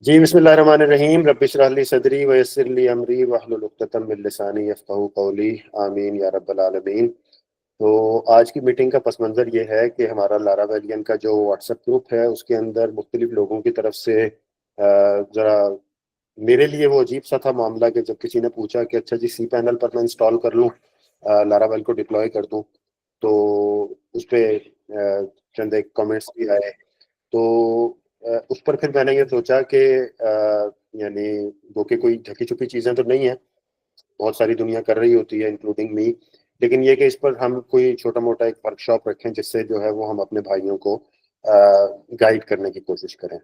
जी बिस्मिल्लाहिर्रहमानिर्रहीम रब्बिश इश्रह ली सदरी व यस्सिर ली अमरी वहलुल उक़्दतम मिन लिसानी यफ़क़हू क़ौली आमीन या रब्बल आलमीन। तो आज की मीटिंग का पस मंज़र ये है कि हमारा लारावेलियन का जो व्हाट्सएप ग्रुप है उसके अंदर मुख्तलिफ लोगों की तरफ से ज़रा मेरे लिए वो अजीब सा था मामला कि जब किसी ने पूछा कि अच्छा जी सी पैनल पर मैं इंस्टॉल कर लूँ, लारावेल को डिप्लॉय कर दूँ, तो उस पे चंद एक कमेंट्स भी आए। तो उस पर फिर मैंने ये सोचा कि यानी वो कि कोई ढकी-छुपी चीज़ें तो नहीं है, बहुत सारी दुनिया कर रही होती है इंक्लूडिंग मी। लेकिन ये कि इस पर हम कोई छोटा-मोटा एक वर्कशॉप रखें जिससे जो है वो हम अपने भाइयों को गाइड करने की कोशिश करें।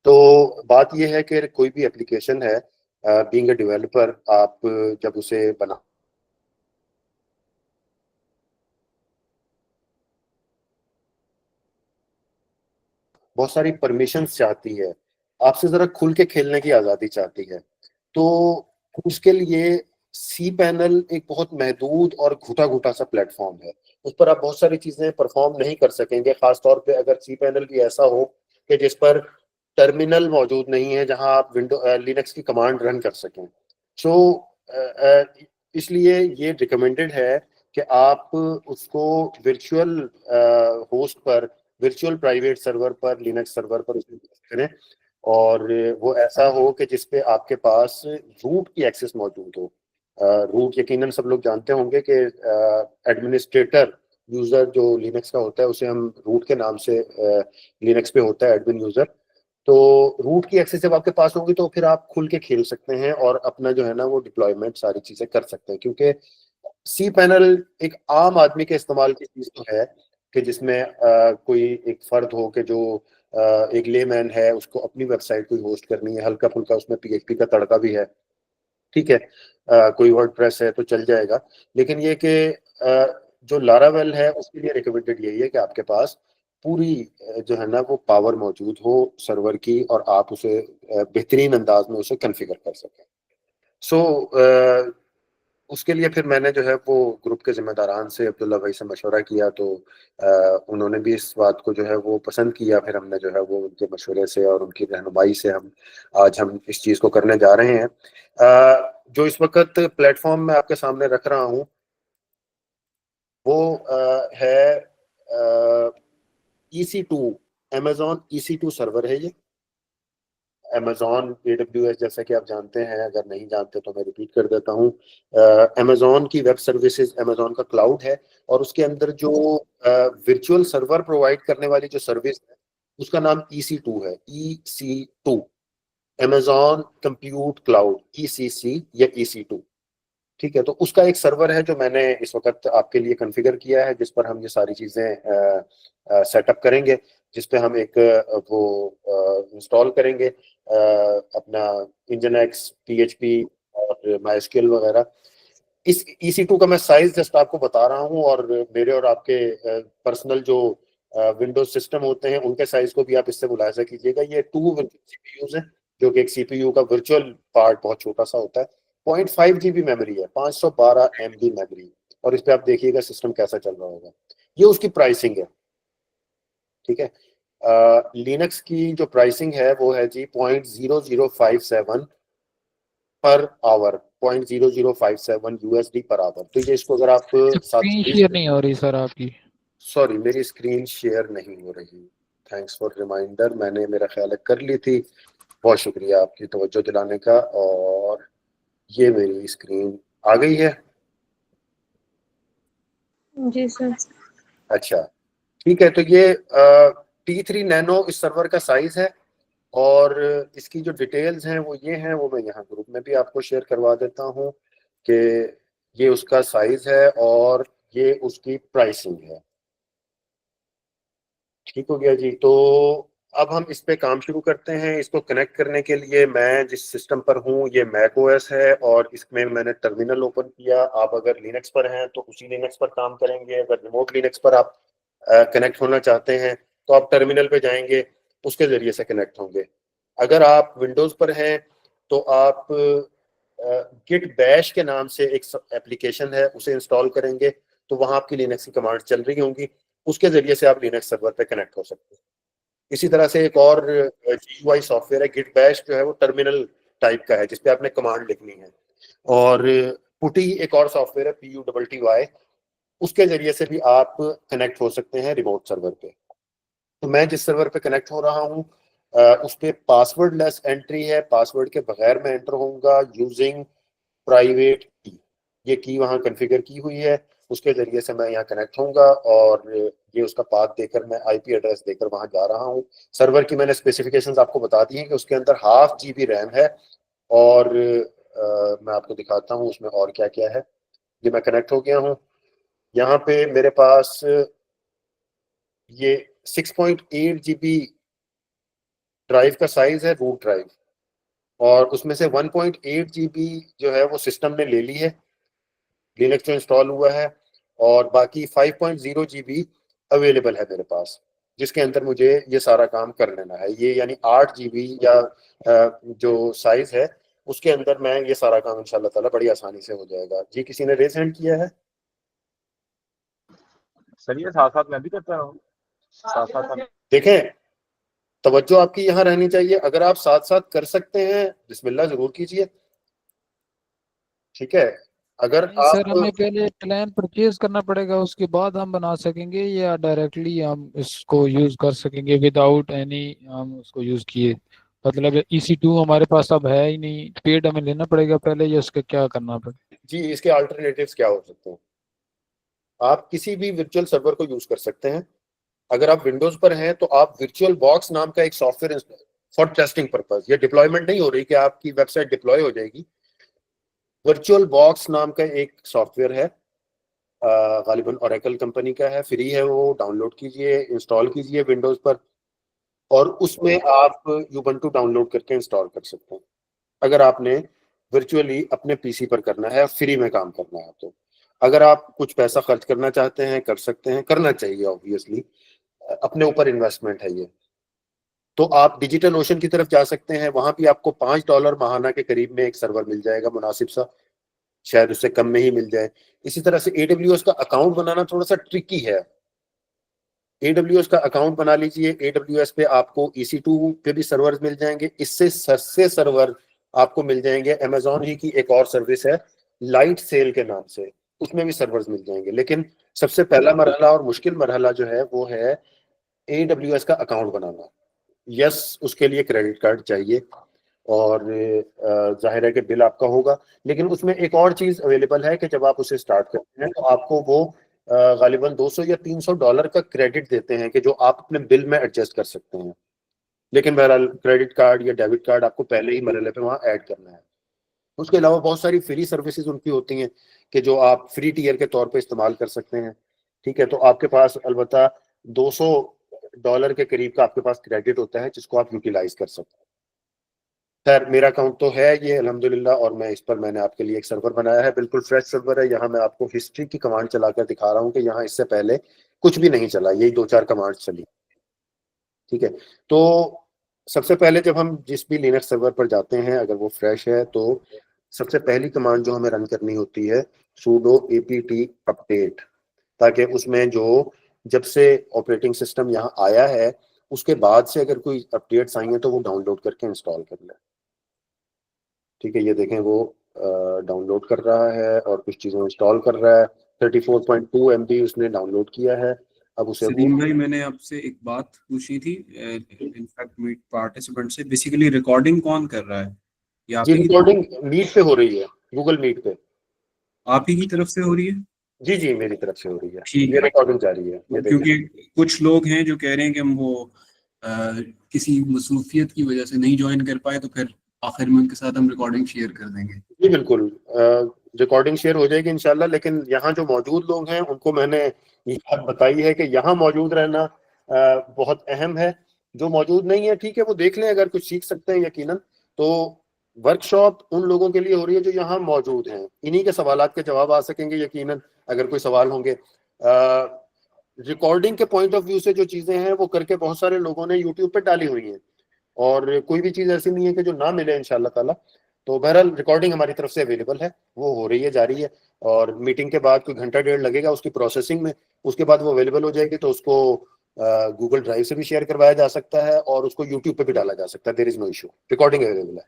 तो बात ये है कि कोई भी एप्लीकेशन है, बीइंग अ डेवलपर आप जब उसे बना बहुत सारी परमिशंस चाहती है, आपसे ज़रा खुल के खेलने की आज़ादी चाहती है। तो उसके लिए सी पैनल एक बहुत महदूद और घुटा-घुटा सा प्लेटफ़ॉर्म है। उस पर आप बहुत सारी चीज़ें परफ़ॉर्म नहीं कर सकेंगे, ख़ास तौर पे अगर सी पैनल भी ऐसा हो कि जिस पर टर्मिनल मौजूद नहीं है, जहाँ आप लिनक्स की कमांड रन कर सकें। सो अ इसलिए ये रिकमेंडेड है कि आप उसको वर्चुअल होस्ट पर, वर्चुअल प्राइवेट सर्वर पर, लिनक्स सर्वर पर उसको करें और वो ऐसा हो कि जिसपे आपके पास रूट की एक्सेस मौजूद हो। रूट यकीनन सब लोग जानते होंगे कि एडमिनिस्ट्रेटर यूजर जो लिनक्स का होता है उसे हम रूट के नाम से लिनक्स पे होता है एडमिन यूजर। तो रूट की एक्सेस जब आपके पास होगी तो फिर आप खुल के खेल सकते हैं और अपना जो है ना वो डिप्लॉयमेंट सारी चीजें कर सकते हैं, क्योंकि सी पैनल एक आम आदमी के इस्तेमाल की चीज तो है कि जिसमें कोई एक फर्द हो कि जो एक लेमैन है, उसको अपनी वेबसाइट कोई होस्ट करनी है, हल्का फुल्का उसमें पीएचपी का तड़का भी है, ठीक है। कोई वर्डप्रेस है तो चल जाएगा। लेकिन ये कि जो लारावेल है उसके लिए रिकमेंडेड यही है कि आपके पास पूरी जो है ना वो पावर मौजूद हो सर्वर की और आप उसे बेहतरीन अंदाज में उसे कॉन्फ़िगर कर सकें। सो उसके लिए फिर मैंने जो है वो ग्रुप के ज़िम्मेदारान से अब्दुल्ला भाई से मशवरा किया, तो उन्होंने भी इस बात को जो है वो पसंद किया। फिर हमने जो है वो उनके मशवरे से और उनकी रहनुमाई से हम इस चीज़ को करने जा रहे हैं। जो इस वक़्त प्लेटफ़ॉर्म मैं आपके सामने रख रहा हूँ, वो है EC2, अमेज़न EC2 सर्वर है ये। अमेज़न AWS जैसा कि आप जानते हैं, अगर नहीं जानते तो मैं रिपीट कर देता हूँ। अमेज़न की वेब सर्विसेज़, अमेज़न का क्लाउड है और उसके अंदर जो वर्चुअल सर्वर प्रोवाइड करने वाली जो सर्विस है, उसका नाम EC2 है, EC2, Amazon compute cloud, ECC या EC2। ठीक है, तो उसका एक सर्वर है जो मैंने इस वक्त आपके लिए कॉन्फ़िगर किया है, जिस पर हम ये सारी चीज़ें सेटअप करेंगे, जिस पे हम एक वो इंस्टॉल करेंगे अपना इंजनएक्स, पीएचपी और माइस्क्ल वगैरह। इस EC2 का मैं साइज जस्ट आपको बता रहा हूँ और मेरे और आपके पर्सनल जो विंडोज सिस्टम होते हैं उनके साइज को भी आप इससे मुलाहिजा कीजिएगा। ये 2 सीपीयूज हैं, जो कि एक सीपीयू का वर्चुअल पार्ट बहुत छोटा सा होता है। 0.5 GB मेमोरी है, 512 MB मेमोरी, और इस पे आप देखिएगा सिस्टम कैसा चल रहा होगा। ये उसकी प्राइसिंग है, ठीक है। लिनक्स की जो प्राइसिंग है वो है जी 0.0057 per hour, 0.0057 USD per hour. तो ये इसको अगर आप स्क्रीन साथ, शेयर नहीं हो रही सर आपकी। सॉरी मेरी स्क्रीन शेयर नहीं हो रही, थैंक्स फॉर रिमाइंडर, मैंने मेरा ख्याल है कर ली थी। बहुत शुक्रिया आपकी तवज्जो दिलाने का। और ये मेरी स्क्रीन आ गई है। जी सर। अच्छा, ठीक है। तो ये T3 नैनो इस सर्वर का साइज है और इसकी जो डिटेल्स हैं वो ये हैं, वो मैं यहाँ ग्रुप में भी आपको शेयर करवा देता हूँ कि ये उसका साइज है और ये उसकी प्राइसिंग है। ठीक हो गया जी। तो अब हम इस पे काम शुरू करते हैं। इसको कनेक्ट करने के लिए मैं जिस सिस्टम पर हूँ ये मैक ओएस है और इसमें मैंने टर्मिनल ओपन किया। आप अगर लिनक्स पर हैं तो उसी लिनक्स पर काम करेंगे, अगर रिमोट लिनक्स पर आप कनेक्ट होना चाहते हैं तो आप टर्मिनल पे जाएंगे, उसके जरिए से कनेक्ट होंगे। अगर आप विंडोज पर हैं तो आप गिट बैश के नाम से एक एप्लीकेशन है, उसे इंस्टॉल करेंगे तो वहां आपकी लिनक्स की कमांड चल रही होंगी, उसके जरिए से आप लिनक्स सर्वर पे कनेक्ट हो सकते हैं। इसी तरह से एक और GUI सॉफ्टवेयर है गिट बैश, जो है वो टर्मिनल टाइप का है जिसपे आपने कमांड लिखनी है। और पुटी एक और सॉफ्टवेयर है PUTTY, उसके जरिए से भी आप कनेक्ट हो सकते हैं रिमोट सर्वर पे। तो मैं जिस सर्वर पे कनेक्ट हो रहा हूँ उस पे पासवर्ड लेस एंट्री है, पासवर्ड के बगैर मैं एंटर होऊंगा यूजिंग प्राइवेट की। ये की वहाँ कॉन्फ़िगर की हुई है, उसके जरिए से मैं यहाँ कनेक्ट होऊंगा और ये उसका पाथ देकर मैं IP एड्रेस देकर वहाँ जा रहा हूँ। सर्वर की मैंने स्पेसिफिकेशंस आपको बता दी हैं कि उसके अंदर 1/2 GB रैम है। और मैं आपको दिखाता हूँ उसमें और क्या क्या है। ये मैं कनेक्ट हो गया हूँ। यहाँ पे मेरे पास ये 6.8 GB ड्राइव का साइज है, रूट ड्राइव। और उसमें से 1.8 GB जो है वो सिस्टम ने ले ली है, लिनक्स जो इंस्टॉल हुआ है। और बाकी 5.0 GB अवेलेबल है मेरे पास, जिसके अंदर मुझे ये सारा काम कर लेना है। ये यानी 8 GB या जो साइज है उसके अंदर मैं ये सारा काम इंशाल्लाह ताला बड़ी आसानी से हो जाएगा। जी, किसी ने रेज हैंड किया है? सही है, साथ साथ मैं भी करता हूँ, साथ साथ देखें, तवज्जो आपकी यहाँ रहनी चाहिए। अगर आप साथ साथ कर सकते हैं बिस्मिल्लाह जरूर कीजिए, ठीक है। अगर नहीं सर, आप हमें पहले प्लान परचेज करना पड़ेगा, उसके बाद हम बना सकेंगे, या डायरेक्टली हम इसको यूज कर सकेंगे विदाउट एनी हम उसको यूज किए? मतलब EC2 हमारे पास अब है ही नहीं, पेड हमें लेना पड़ेगा पहले, या उसका क्या करना पड़ेगा? जी, इसके अल्टरनेटिव्स क्या हो सकते हैं? आप किसी भी वर्चुअल सर्वर को यूज कर सकते हैं। अगर आप विंडोज पर हैं तो आप वर्चुअल बॉक्स नाम का एक सॉफ्टवेयर फॉर टेस्टिंग पर्पज, ये डिप्लॉयमेंट नहीं हो रही कि आपकी वेबसाइट डिप्लॉय हो जाएगी। वर्चुअल बॉक्स नाम का एक सॉफ्टवेयर है, गालिबन ओरेकल कंपनी का है, फ्री है, वो डाउनलोड कीजिए, इंस्टॉल कीजिए विंडोज पर। और उसमें आप यूबंटू डाउनलोड करके इंस्टॉल कर सकते हैं। अगर आपने वर्चुअली अपने PC पर करना है, फ्री में काम करना है तो। अगर आप कुछ पैसा खर्च करना चाहते हैं, कर सकते हैं, करना चाहिए ऑब्वियसली, अपने ऊपर इन्वेस्टमेंट है ये। तो आप डिजिटल ओशन की तरफ जा सकते हैं, वहां भी आपको $5 महाना के करीब में एक सर्वर मिल जाएगा मुनासिब सा, शायद उससे कम में ही मिल जाए। इसी तरह से AWS का अकाउंट बनाना थोड़ा सा ट्रिकी है। AWS का अकाउंट बना लीजिए, AWS पे आपको EC2 पे भी सर्वर मिल जाएंगे। इससे सस्ते सर्वर आपको मिल जाएंगे, अमेजोन ही की एक और सर्विस है लाइट सेल के नाम से, उसमें भी सर्वर्स मिल जाएंगे। लेकिन सबसे पहला मरहला और मुश्किल मरहला जो है वो है AWS का अकाउंट बनाना। यस, उसके लिए क्रेडिट कार्ड चाहिए और जाहिर है कि बिल आपका होगा। लेकिन उसमें एक और चीज अवेलेबल है कि जब आप उसे स्टार्ट करते हैं तो आपको वो गालिबन 200 या $300 का क्रेडिट देते हैं कि जो आप अपने बिल में एडजस्ट कर सकते हैं। लेकिन बहरहाल क्रेडिट कार्ड या डेबिट कार्ड आपको पहले ही मरहले पे वहाँ ऐड करना है। उसके अलावा बहुत सारी फ्री सर्विसेज उनकी होती हैं कि जो आप फ्री टीयर के तौर पे इस्तेमाल कर सकते हैं। ठीक है, तो आपके पास अलबत्ता $200 के करीब का आपके पास क्रेडिट होता है जिसको आप यूटिलाइज कर सकते हैं। खैर, मेरा अकाउंट तो है ये अल्हम्दुलिल्लाह, और मैं इस पर मैंने आपके लिए एक सर्वर बनाया है, बिल्कुल फ्रेश सर्वर है। यहाँ मैं आपको हिस्ट्री की कमांड चलाकर दिखा रहा हूँ कि यहाँ इससे पहले कुछ भी नहीं चला, यही 2-4 कमांड चली। ठीक है, तो सबसे पहले जब हम जिस भी लिनक्स सर्वर पर जाते हैं, अगर वो फ्रेश है तो सबसे पहली कमांड जो हमें रन करनी होती है sudo apt अपडेट, ताकि उसमें जो जब से ऑपरेटिंग सिस्टम यहाँ आया है उसके बाद से अगर कोई अपडेट्स आई हैं तो वो डाउनलोड करके इंस्टॉल कर ले। ठीक है, ये देखें वो डाउनलोड कर रहा है और कुछ चीज़ें इंस्टॉल कर रहा है। 34.2 MB उसने डाउनलोड किया है। अब उसे सलीम भाई, मैंने आपसे एक बात पूछी थी इनफैक्ट मीट पार्टिसिपेंट से, बेसिकली रिकॉर्डिंग कौन कर रहा है? ये आप जी, ही की रिकॉर्डिंग मीट पे हो रही है, गूगल मीट पे। आप ही की तरफ से हो रही है? जी जी, मेरी तरफ से हो रही है, ठीक ये है। रिकॉर्डिंग जारी है, ये क्योंकि देखें। कुछ लोग हैं जो कह रहे हैं कि हम वो किसी मसरूफियत की वजह से नहीं ज्वाइन कर पाए, तो फिर आखिर में उनके साथ हम रिकॉर्डिंग शेयर कर देंगे। जी बिल्कुल, रिकॉर्डिंग शेयर हो जाएगी इंशाल्लाह। लेकिन यहाँ जो मौजूद लोग हैं उनको मैंने ये बात बताई है कि यहाँ मौजूद रहना बहुत अहम है। जो मौजूद नहीं है ठीक है, वो देख लें, अगर कुछ सीख सकते हैं यकीनन। तो वर्कशॉप उन लोगों के लिए हो रही है जो यहाँ मौजूद हैं, इन्हीं के सवालात के जवाब आ सकेंगे यकीनन अगर कोई सवाल होंगे। रिकॉर्डिंग के पॉइंट ऑफ व्यू से जो चीज़ें हैं वो करके बहुत सारे लोगों ने यूट्यूब पे डाली हुई हैं, और कोई भी चीज़ ऐसी नहीं है कि जो ना मिले इंशाल्लाह ताला। तो बहरहाल रिकॉर्डिंग हमारी तरफ से अवेलेबल है, वो हो रही है, जारी है। और मीटिंग के बाद कोई घंटा डेढ़ लगेगा उसकी प्रोसेसिंग में, उसके बाद वो अवेलेबल हो जाएगी। तो उसको गूगल ड्राइव से भी शेयर करवाया जा सकता है और उसको यूट्यूब पे भी डाला जा सकता है, there is no issue, recording available है।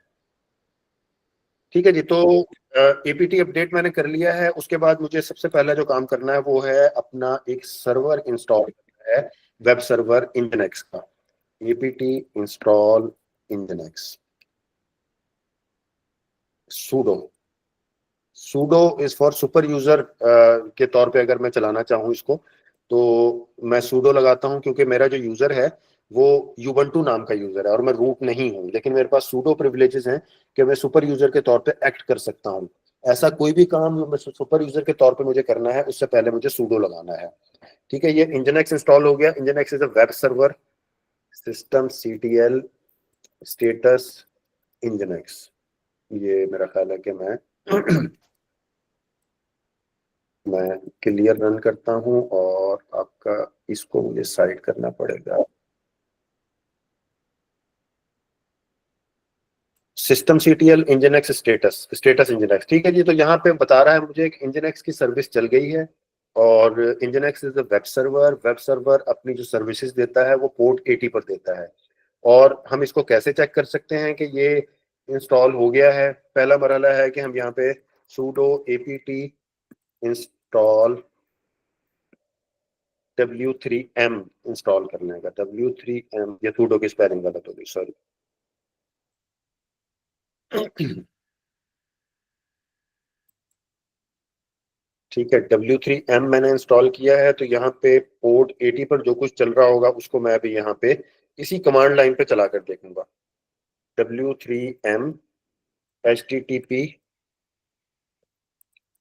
ठीक है जी, तो एपीटी अपडेट मैंने कर लिया है। उसके बाद मुझे सबसे पहला जो काम करना है वो है अपना एक सर्वर इंस्टॉल करना है, वेब सर्वर इंजनएक्स का। APT install Nginx, sudo. Sudo is for super user के तौर पे अगर मैं चलाना चाहूँ इसको, तो मैं सूडो लगाता हूँ, क्योंकि मेरा जो यूजर है वो यूबंटू नाम का यूजर है और मैं रूट नहीं हूँ, लेकिन मेरे पास सूडो प्रिविलेजेस हैं कि मैं सुपर यूजर के तौर पे एक्ट कर सकता हूँ। ऐसा कोई भी काम जो मैं सुपर यूजर के तौर पे मुझे करना है, उससे पहले मुझे सूडो लगाना है। ठीक है, ये इंजनएक्स इंस्टॉल हो गया। Nginx is a web server system, CTL status Nginx. ये मेरा ख्याल है कि मैं मैं क्लियर रन करता हूं और आपका इसको मुझे साइड करना पड़ेगा। System CTL Nginx status, status Nginx. ठीक है जी, तो यहाँ पे बता रहा है मुझे कि इंजनएक्स की सर्विस चल गई है और Nginx is a web server. Web server अपनी जो सर्विसेज देता है वो पोर्ट 80 पर देता है। और हम इसको कैसे चेक कर सकते हैं कि ये इंस्टॉल हो गया है? पहला मरहला है कि हम यहाँ पे sudo apt install W3M install करने का। W3M, ये sudo की स्पेलिंग गलत हो गई, सॉरी। ठीक है, W3M मैंने इंस्टॉल किया है, तो यहाँ पे पोर्ट 80 पर जो कुछ चल रहा होगा उसको मैं अभी यहाँ पे इसी कमांड लाइन पे चला कर देखूंगा। W3M HTTP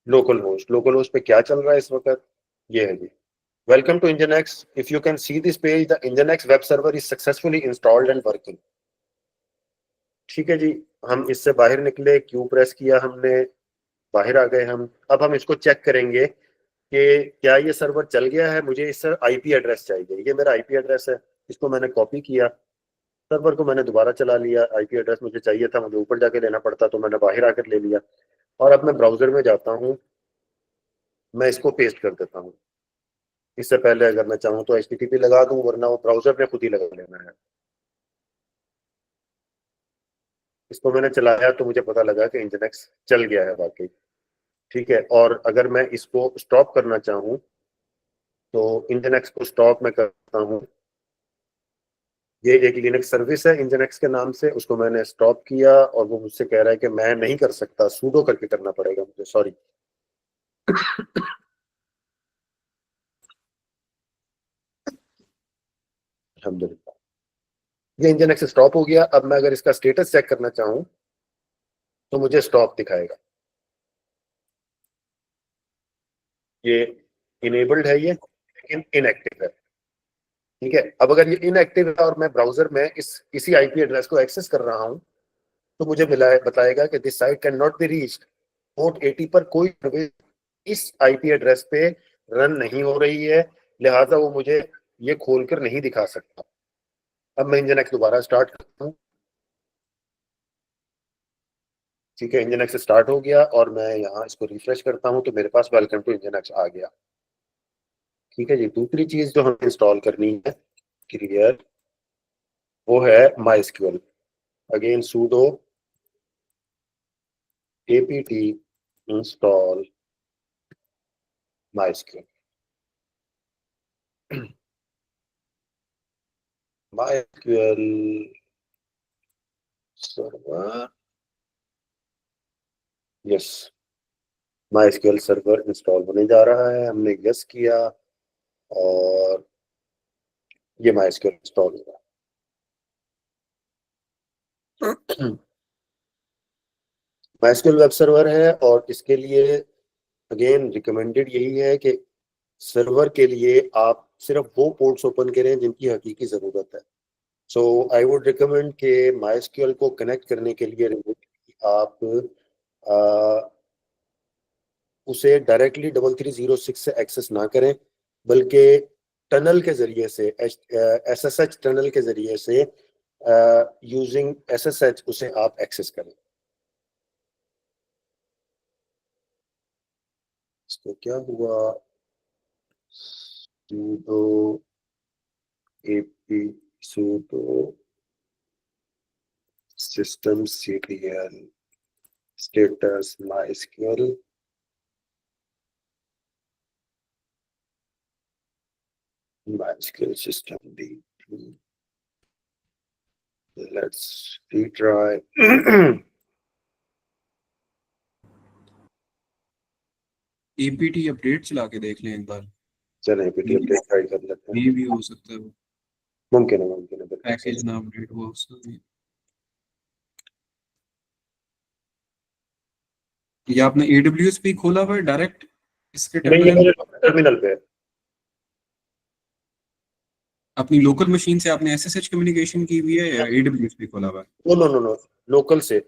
local host. Local host पे क्या चल रहा है इस वक्त? ये है जी, welcome to Nginx, if you can see this page the Nginx web server is successfully installed and working. ठीक है जी, हम इससे बाहर निकले, क्यू प्रेस किया हमने, बाहर आ गए हम। अब हम इसको चेक करेंगे कि क्या ये सर्वर चल गया है। मुझे इस आईपी एड्रेस चाहिए, ये मेरा आईपी एड्रेस है, इसको मैंने कॉपी किया, सर्वर को मैंने दोबारा चला लिया। आईपी एड्रेस मुझे चाहिए था, मुझे ऊपर जाके लेना पड़ता, तो मैंने बाहर आकर ले लिया। और अब मैं ब्राउजर में जाता हूँ, मैं इसको पेस्ट कर देता हूँ। इससे पहले अगर मैं चाहूँ तो HTTP लगा दूं, वरना वो ब्राउजर ने खुद ही लगा लेना है। इसको मैंने चलाया तो मुझे पता लगा कि इंजनएक्स चल गया है वाकई। ठीक है, और अगर मैं इसको स्टॉप करना चाहूँ तो इंजनएक्स को स्टॉप मैं करता हूँ। ये एक लिनक्स सर्विस है इंजनएक्स के नाम से, उसको मैंने स्टॉप किया और वो मुझसे कह रहा है कि मैं नहीं कर सकता, सूडो करके करना पड़ेगा मुझे, सॉरी। अल्हम्दुलिल्लाह, ये इंजनएक्स स्टॉप हो गया। अब मैं अगर इसका स्टेटस चेक करना चाहूँ तो मुझे स्टॉप दिखाएगा। ये इनेबल्ड है ये, लेकिन इनएक्टिव है। ठीक है, अब अगर ये इनएक्टिव है और मैं ब्राउजर में इसी आईपी एड्रेस को एक्सेस कर रहा हूँ, तो मुझे मिला बताएगा कि this site can not be reached. Port 80 पर कोई सर्विस इस आईपी एड्रेस पे रन नहीं हो रही है, लिहाजा वो मुझे ये खोलकर नहीं दिखा सकता। अब मैं इंजन एक्स दोबारा स्टार्ट करता हूँ। ठीक है, इंजन एक्स स्टार्ट हो गया और मैं यहाँ इसको रिफ्रेश करता हूँ तो मेरे पास वेलकम टू इंजन एक्स आ गया। ठीक है जी, दूसरी चीज जो हमें इंस्टॉल करनी है क्लियर, वो है my SQL. Again sudo apt install mysql। mysql server, yes, mysql server install होने जा रहा है। हमने यस किया और ये mysql इंस्टॉल हुआ। mysql वेब सर्वर है और इसके लिए अगेन रिकमेंडेड यही है कि सर्वर के लिए आप सिर्फ वो पोर्ट्स ओपन करें जिनकी हकीकी जरूरत है। सो आई वुड रिकमेंड कि MySQL को कनेक्ट करने के लिए remotely आप उसे डायरेक्टली 3306 से एक्सेस ना करें, बल्कि टनल के जरिए से, SSH टनल के जरिए से, यूजिंग SSH उसे आप एक्सेस करें। इसको क्या हुआ, sudo AP sudo systemctl status mysql systemd. Let's retry. APT update चला के देख लें एक बार, चलें APT अपडेट ट्राई कर लेते हैं। ये भी हो सकता है मुमकिन है बिल्कुल पैकेज सही। ना अपडेट हुआ उसका। ये आपने AWS पे खोला हुआ है डायरेक्ट इसके नहीं, ये टर्मिनल, मेरे टर्मिनल पे है। अपनी लोकल मशीन से आपने SSH कम्युनिकेशन की हुई है या AWS पे खोला हुआ है? नो, लोकल से।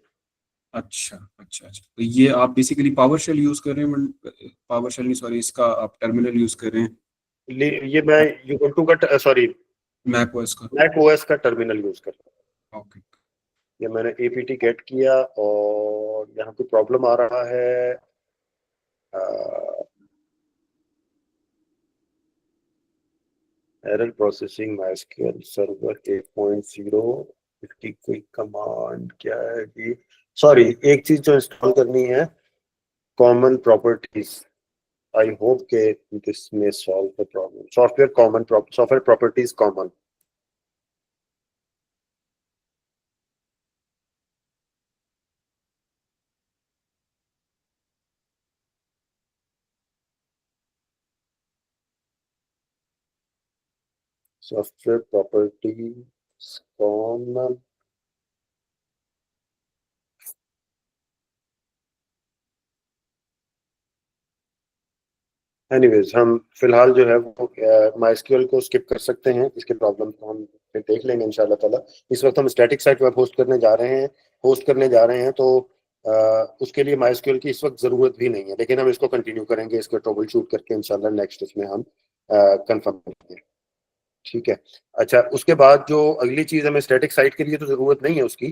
अच्छा अच्छा अच्छा, तो ये आप बेसिकली पावरशेल यूज कर रहे हैं, पावरशेल नहीं सॉरी, इसका आप टर्मिनल यूज कर रहे हैं ये मैं ubuntu का सॉरी मैक ओएस का? मैक ओएस का टर्मिनल यूज कर रहा हूँ। ओके, ये मैंने APT गेट किया और यहाँ पे प्रॉब्लम आ रहा है। Error processing MySQL server 8.0। इसकी कोई कमांड क्या है जी? सॉरी, एक चीज जो इंस्टॉल करनी है, कॉमन प्रॉपर्टीज। आई होप के दिस में solve the problem. Software properties common. Software properties common. Anyways, हम फिलहाल जो है वो MySQL को स्किप कर सकते हैं। इसके प्रॉब्लम को हम फिर देख लेंगे इंशाल्लाह ताला। इस वक्त हम स्टैटिक साइट वेब होस्ट करने जा रहे हैं तो उसके लिए MySQL की इस वक्त ज़रूरत भी नहीं है, लेकिन हम इसको कंटिन्यू करेंगे, इसको ट्रबल शूट करके इंशाल्लाह नेक्स्ट उसमें हम कंफर्म करेंगे। ठीक है। अच्छा, उसके बाद जो अगली चीज़ हमें स्टैटिक साइट के लिए तो ज़रूरत नहीं है उसकी,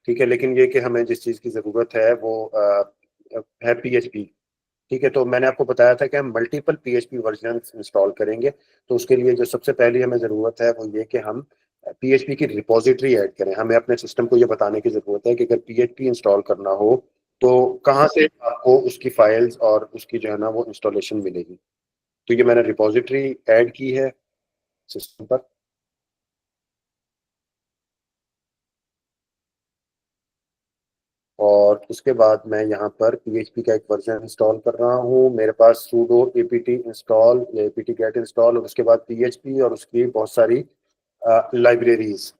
ठीक है, लेकिन ये कि हमें जिस चीज़ की ज़रूरत है वो है PHP। ठीक है, तो मैंने आपको बताया था कि हम मल्टीपल PHP वर्जन इंस्टॉल करेंगे। तो उसके लिए जो सबसे पहली हमें ज़रूरत है वो ये कि हम PHP की रिपोजिटरी ऐड करें। हमें अपने सिस्टम को ये बताने की ज़रूरत है कि अगर PHP इंस्टॉल करना हो तो कहाँ से आपको उसकी फाइल्स और उसकी जो है ना वो इंस्टॉलेशन मिलेगी। तो ये मैंने रिपोजिटरी ऐड की है सिस्टम पर। और उसके बाद मैं यहाँ पर PHP का एक वर्जन इंस्टॉल कर रहा हूँ। मेरे पास sudo apt इंस्टॉल या apt get इंस्टॉल और उसके बाद PHP और उसकी बहुत सारी लाइब्रेरीज,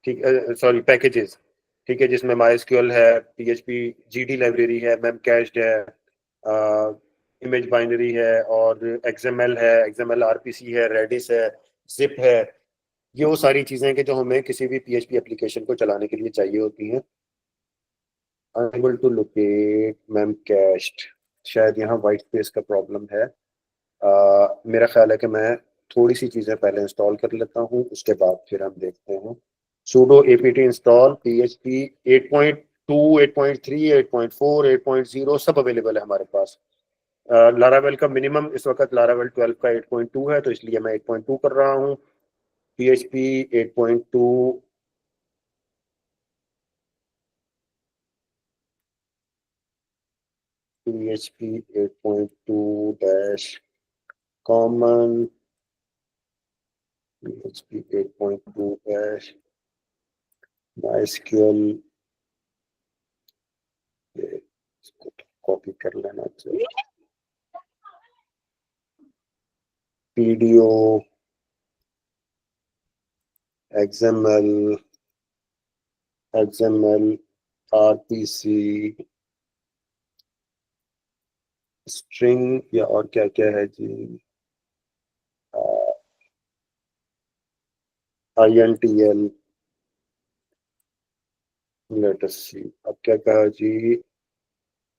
ठीक, सॉरी पैकेजेस, ठीक है, जिसमें MySQL है, PHP GD लाइब्रेरी है, memcached है, इमेज बाइनरी है और XML है, XML RPC है, Redis है, zip है। ये वो सारी चीज़ें हैं कि जो हमें किसी भी PHP एप्लीकेशन को चलाने के लिए चाहिए होती हैं। unable to locate memcached, शायद यहाँ वाइट स्पेस का प्रॉब्लम है। मेरा ख्याल है कि मैं थोड़ी सी चीज़ें पहले इंस्टॉल कर लेता हूँ, उसके बाद फिर हम देखते हैं। sudo apt इंस्टॉल PHP 8.2 8.3 8.4 8.0 सब अवेलेबल है हमारे पास। लारावेल का मिनिमम इस वक्त लारावेल 12 का 8.2 है, तो इसलिए मैं 8.2 कर रहा हूँ। PHP 8.2 PHP 8.2 dash common PHP 8.2 dash MySQL। इसको कॉपी कर लेना चाहिए। PDO XML RPC स्ट्रिंग या और क्या क्या है जी, INTL। लेट अस सी, अब क्या कहा जी?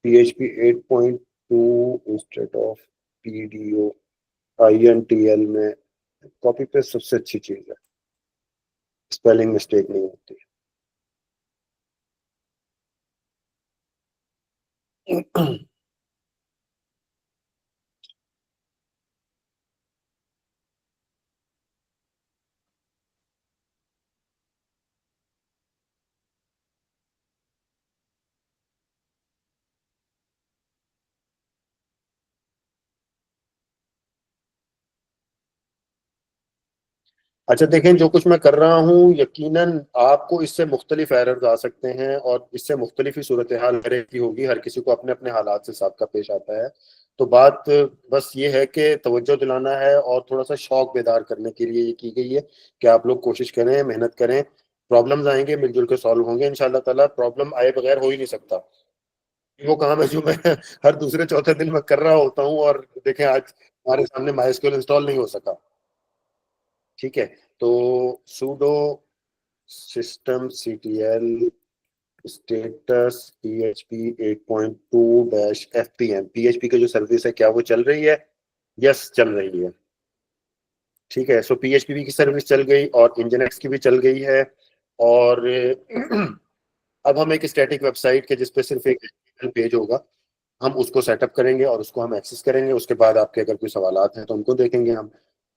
PHP 8.2 instead of PDO INTL में कॉपी पेस्ट सबसे अच्छी चीज है, स्पेलिंग मिस्टेक नहीं होती। अच्छा देखें, जो कुछ मैं कर रहा हूँ यकीनन आपको इससे मुख्तलिफ एरर्स आ सकते हैं और इससे मुख्तलिफ ही सूरत हाल की होगी। हर किसी को अपने अपने हालात से साबका पेश आता है। तो बात बस ये है कि तवज्जो दिलाना है और थोड़ा सा शौक बेदार करने के लिए ये की गई है कि आप लोग कोशिश करें, मेहनत करें। प्रॉब्लम्स आएंगे, मिलजुल के सॉल्व होंगे इंशाल्लाह ताला। प्रॉब्लम आए बगैर हो ही नहीं सकता। वो काम है जो मैं हर दूसरे चौथे दिन में कर रहा होता हूँ, और देखें आज हमारे सामने माइस्क्यूएल इंस्टॉल नहीं हो सका। ठीक है, तो sudo systemctl status php 8.2-fpm php की जो सर्विस है क्या वो चल रही है? यस, चल रही है। ठीक है, सो php की सर्विस चल गई और nginx की भी चल गई है। और अब हम एक स्टैटिक वेबसाइट के जिसपे सिर्फ एक पेज होगा, हम उसको सेटअप करेंगे और उसको हम एक्सेस करेंगे। उसके बाद आपके अगर कोई सवालात हैं तो उनको देखेंगे हम।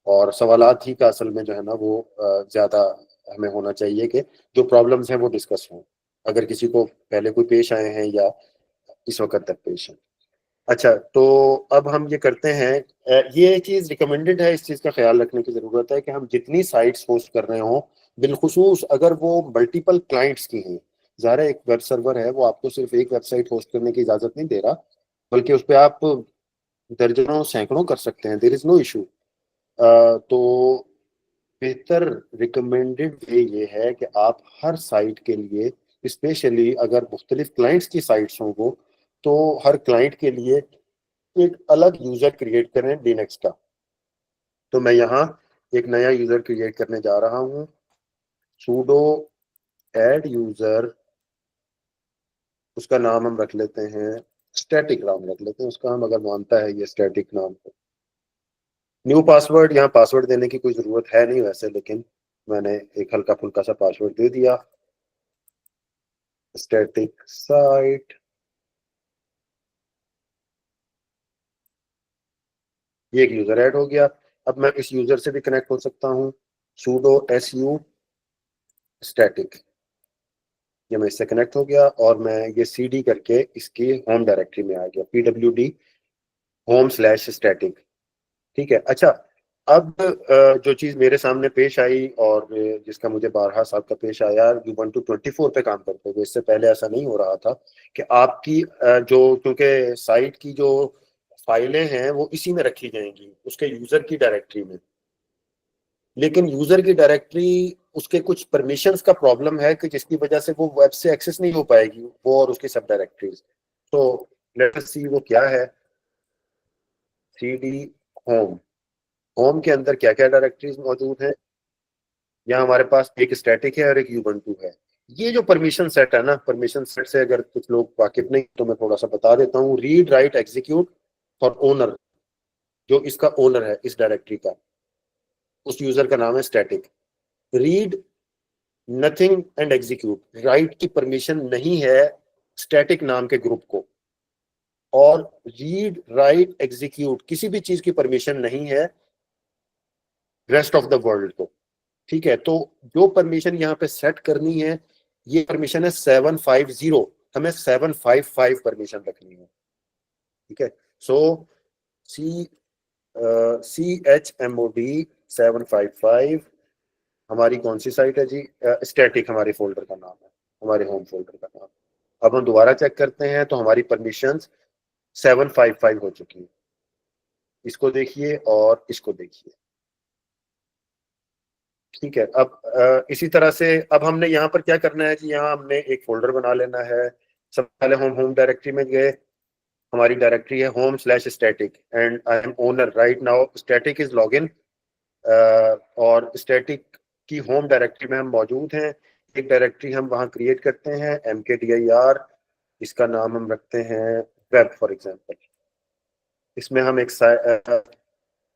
और सवालात ही का असल में जो है ना वो ज़्यादा हमें होना चाहिए कि जो प्रॉब्लम्स हैं वो डिस्कस हों, अगर किसी को पहले कोई पेश आए हैं या इस वक्त तक पेश हैं। अच्छा, तो अब हम ये करते हैं, ये चीज़ रिकमेंडेड है, इस चीज़ का ख्याल रखने की ज़रूरत है कि हम जितनी साइट्स होस्ट कर रहे हों, बिलखुसूस अगर वो मल्टीपल क्लाइंट्स की हैं। ज़ाहिर है एक वेब सर्वर है, वो आपको सिर्फ एक वेबसाइट होस्ट करने की इजाज़त नहीं दे रहा, बल्कि उस पर आप दर्जनों सैकड़ों कर सकते हैं। There is no issue. तो बेहतर रिकमेंडेड वे ये है कि आप हर साइट के लिए, स्पेशली अगर मुख्तलिफ क्लाइंट्स की साइट्स हों वो, तो हर क्लाइंट के लिए एक अलग यूजर क्रिएट करें लिनक्स का। तो मैं यहाँ एक नया यूजर क्रिएट करने जा रहा हूँ। sudo add यूजर, उसका नाम हम रख लेते हैं स्टैटिक, नाम रख लेते हैं उसका हम, अगर मानता है ये स्टैटिक नाम को। न्यू पासवर्ड, यहाँ पासवर्ड देने की कोई ज़रूरत है नहीं वैसे, लेकिन मैंने एक हल्का फुल्का सा पासवर्ड दे दिया। स्टैटिक साइट, ये एक यूजर ऐड हो गया। अब मैं इस यूजर से भी कनेक्ट हो सकता हूँ। sudo su स्टैटिक, ये मैं इससे कनेक्ट हो गया और मैं ये cd करके इसकी होम डायरेक्टरी में आ गया, pwd home/static। ठीक है, अच्छा अब जो चीज़ मेरे सामने पेश आई और जिसका मुझे बारहा साहब का पेश आया, Ubuntu 24 पे काम करते हुए, इससे पहले ऐसा नहीं हो रहा था कि आपकी जो, क्योंकि साइट की जो फाइलें हैं वो इसी में रखी जाएंगी उसके यूजर की डायरेक्टरी में, लेकिन यूजर की डायरेक्टरी उसके कुछ परमिशंस का प्रॉब्लम है कि जिसकी वजह से वो वेब से एक्सेस नहीं हो पाएगी, वो और उसकी सब डायरेक्टरीज। तो लेट अस सी वो क्या है। cd होम, होम के अंदर क्या क्या डायरेक्टरीज मौजूद है? यहाँ हमारे पास एक स्टैटिक है और एक यूबंटू है। ये जो परमिशन सेट है ना, परमिशन सेट से अगर कुछ लोग वाकिफ नहीं तो मैं थोड़ा सा बता देता हूँ। Read write execute for owner, जो इसका ओनर है इस डायरेक्टरी का, उस यूजर का नाम है static. Read nothing and execute, right की परमिशन नहीं है स्टैटिक नाम के ग्रुप को, और रीड राइट एग्जीक्यूट किसी भी चीज की परमिशन नहीं है रेस्ट ऑफ द वर्ल्ड को। ठीक है, तो जो परमिशन यहाँ पे सेट करनी है, ये परमिशन है 750, हमें 755 परमिशन रखनी है। ठीक है, सो सी chmod 755 हमारी कौन सी साइट है जी? स्टैटिक हमारे फोल्डर का नाम है, हमारे होम फोल्डर का नाम। अब हम दोबारा चेक करते हैं तो हमारी परमिशंस 755 हो चुकी है। इसको देखिए और इसको देखिए। ठीक है, अब इसी तरह से अब हमने यहाँ पर क्या करना है जी, यहाँ हमने एक फोल्डर बना लेना है। सबसे पहले हम होम डायरेक्टरी में गए, हमारी डायरेक्टरी है home/static and I am owner right now. Static is log in, और स्टैटिक की होम डायरेक्टरी में हम मौजूद हैं। एक डायरेक्टरी हम वहाँ क्रिएट करते हैं mkdir, इसका नाम हम रखते हैं वेब फॉर एग्जाम्पल। इसमें हम एक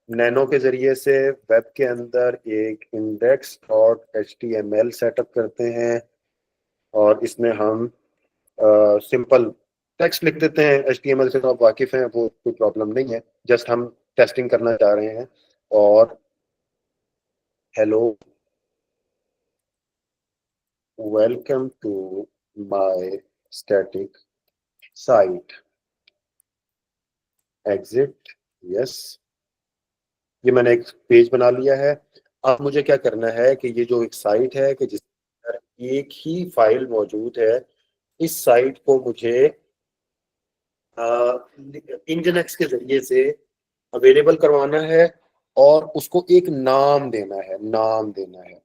नैनो के जरिए से वेब के अंदर एक index.html सेटअप करते हैं, और इसमें हम सिंपल टेक्स्ट लिख देते हैं। HTML से तो आप वाकिफ हैं, वो कोई प्रॉब्लम नहीं है, जस्ट हम टेस्टिंग करना चाह रहे हैं। और hello welcome to my static site, exit, yes. ये मैंने एक पेज बना लिया है। अब मुझे क्या करना है कि ये जो एक साइट है कि जिस पर एक ही फाइल मौजूद है, इस साइट को मुझे इंजनेक्स के जरिए से अवेलेबल करवाना है और उसको एक नाम देना है, नाम देना है।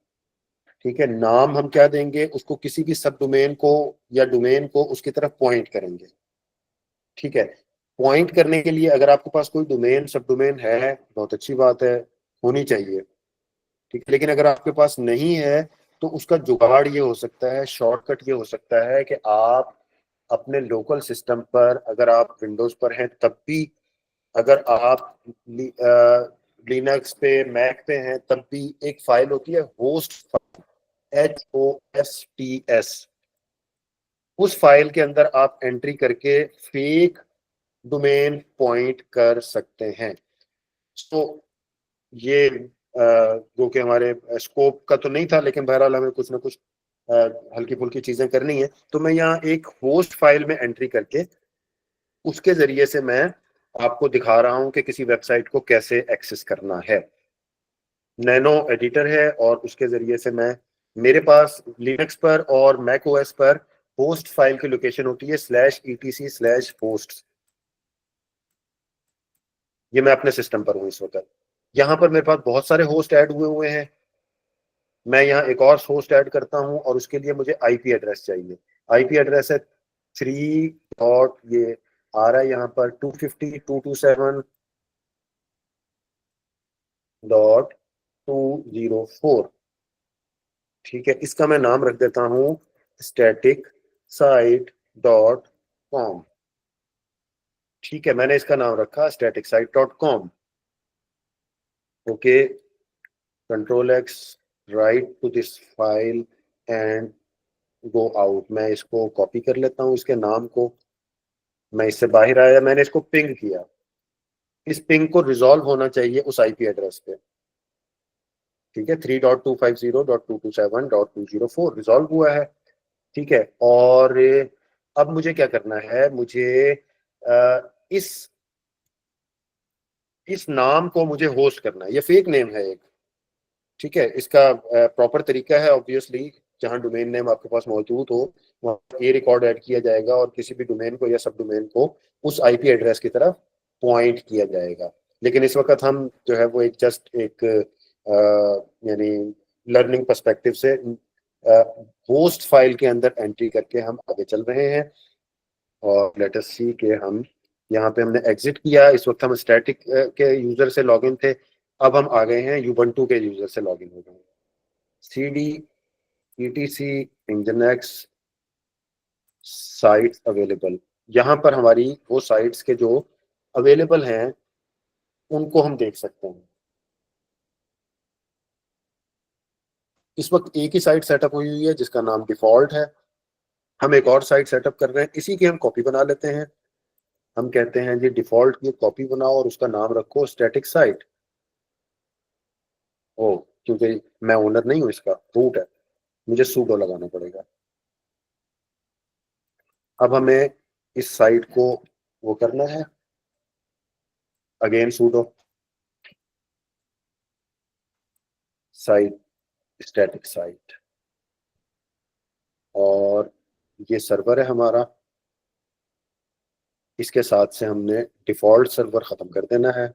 ठीक है, नाम हम क्या देंगे, उसको किसी भी सब डोमेन को या डोमेन को उसकी तरफ पॉइंट करेंगे। ठीक है, पॉइंट करने के लिए अगर आपके पास कोई डोमेन सब डोमेन है, बहुत अच्छी बात है, होनी चाहिए। ठीक है, लेकिन अगर आपके पास नहीं है तो उसका जुगाड़ ये हो सकता है, शॉर्टकट ये हो सकता है कि आप अपने लोकल सिस्टम पर, अगर आप विंडोज पर हैं तब भी, अगर आप लिनक्स पे, मैक पे हैं तब भी, एक फाइल होती है होस्ट, HOSTS, उस फाइल के अंदर आप एंट्री करके फेक डोमेन पॉइंट कर सकते हैं। तो ये जो कि हमारे स्कोप का तो नहीं था, लेकिन बहरहाल हमें कुछ ना कुछ हल्की फुल्की चीजें करनी है, तो मैं यहाँ एक होस्ट फाइल में एंट्री करके उसके जरिए से मैं आपको दिखा रहा हूं कि किसी वेबसाइट को कैसे एक्सेस करना है। नैनो एडिटर है और उसके जरिए से मैं, मेरे पास लिनक्स पर और मैक ओएस पर होस्ट फाइल की लोकेशन होती है /etc/hosts। ये मैं अपने सिस्टम पर हूं इस वक्त। यहाँ पर मेरे पास बहुत सारे होस्ट ऐड हुए हैं। मैं यहाँ एक और होस्ट ऐड करता हूँ और उसके लिए मुझे आईपी एड्रेस चाहिए। आईपी एड्रेस है 3 डॉट, ये आ रहा है यहाँ पर 250.227.204। ठीक है, इसका मैं नाम रख देता हूँ स्टैटिक साइट डॉट कॉम। ठीक है, मैंने इसका नाम रखा static site dot com. Okay, Ctrl+X, write to this file and go out. मैं इसको कॉपी कर लेता हूँ, इसके नाम को। मैं इससे बाहर आया, मैंने इसको पिंग किया। इस पिंग को रिजॉल्व होना चाहिए उस आईपी एड्रेस पे। ठीक है, 3.250.227.204 रिजॉल्व हुआ है। ठीक है, और अब मुझे क्या करना है, मुझे इस नाम को मुझे होस्ट करना है। ये फेक नेम है एक। ठीक है, इसका प्रॉपर तरीका है ऑब्वियसली, जहां डोमेन नेम आपके पास मौजूद हो वहाँ ये रिकॉर्ड ऐड किया जाएगा और किसी भी डोमेन को या सब डोमेन को उस आईपी एड्रेस की तरफ पॉइंट किया जाएगा। लेकिन इस वक्त हम जो है वो एक जस्ट एक यानी लर्निंग पर्सपेक्टिव से होस्ट फाइल के अंदर एंट्री करके हम आगे चल रहे हैं। और लेट अस सी कि हम यहाँ पे हमने एग्जिट किया। इस वक्त हम स्टैटिक के यूजर से लॉगिन थे, अब हम आ गए हैं यूबंटू के यूजर से लॉगिन हो गए। CD ETC इंजनेक्स साइट्स अवेलेबल, यहाँ पर हमारी वो साइट्स के जो अवेलेबल हैं उनको हम देख सकते हैं। इस वक्त एक ही साइट सेटअप हुई हुई है जिसका नाम डिफॉल्ट है। हम एक और साइट सेटअप कर रहे हैं, इसी की हम कॉपी बना लेते हैं। हम कहते हैं जी डिफॉल्ट की कॉपी बनाओ और उसका नाम रखो स्टैटिक साइट। ओ, क्योंकि मैं ओनर नहीं हूँ, इसका रूट है, मुझे सूडो लगाना पड़ेगा। अब हमें इस साइट को वो करना है, again pseudo site static site, और ये सर्वर है हमारा। इसके साथ से हमने डिफॉल्ट सर्वर खत्म कर देना है।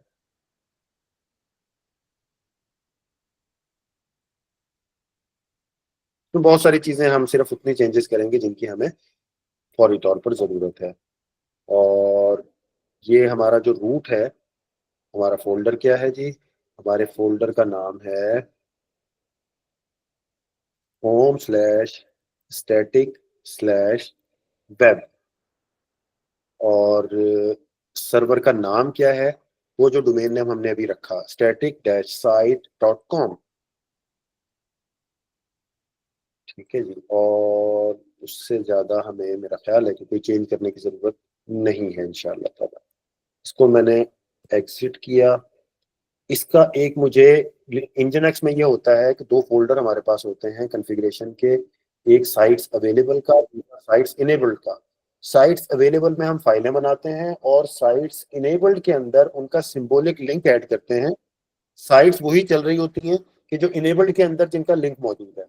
तो बहुत सारी चीजें हम सिर्फ उतनी चेंजेस करेंगे जिनकी हमें फौरी तौर पर जरूरत है। और ये हमारा जो रूट है, हमारा फोल्डर क्या है जी, हमारे फोल्डर का नाम है home/static/web, और सर्वर का नाम क्या है, वो जो डोमेन नेम हमने अभी रखा static-site.com। ठीक है जी, और उससे ज़्यादा हमें, मेरा ख्याल है कि कोई चेंज करने की ज़रूरत नहीं है इंशाअल्लाह ताला। इसको मैंने एग्जिट किया। इसका एक मुझे, इंजनेक्स में ये होता है कि दो फोल्डर हमारे पास होते हैं कॉन्फ़िगरेशन के, एक साइट्स अवेलेबल का, दूसरा साइट्स इनेबल्ड का। साइट्स अवेलेबल में हम फाइलें बनाते हैं और साइट्स इनेबल्ड के अंदर उनका सिंबॉलिक लिंक ऐड करते हैं। साइट्स वही चल रही होती हैं कि जो इनेबल्ड के अंदर जिनका लिंक मौजूद है,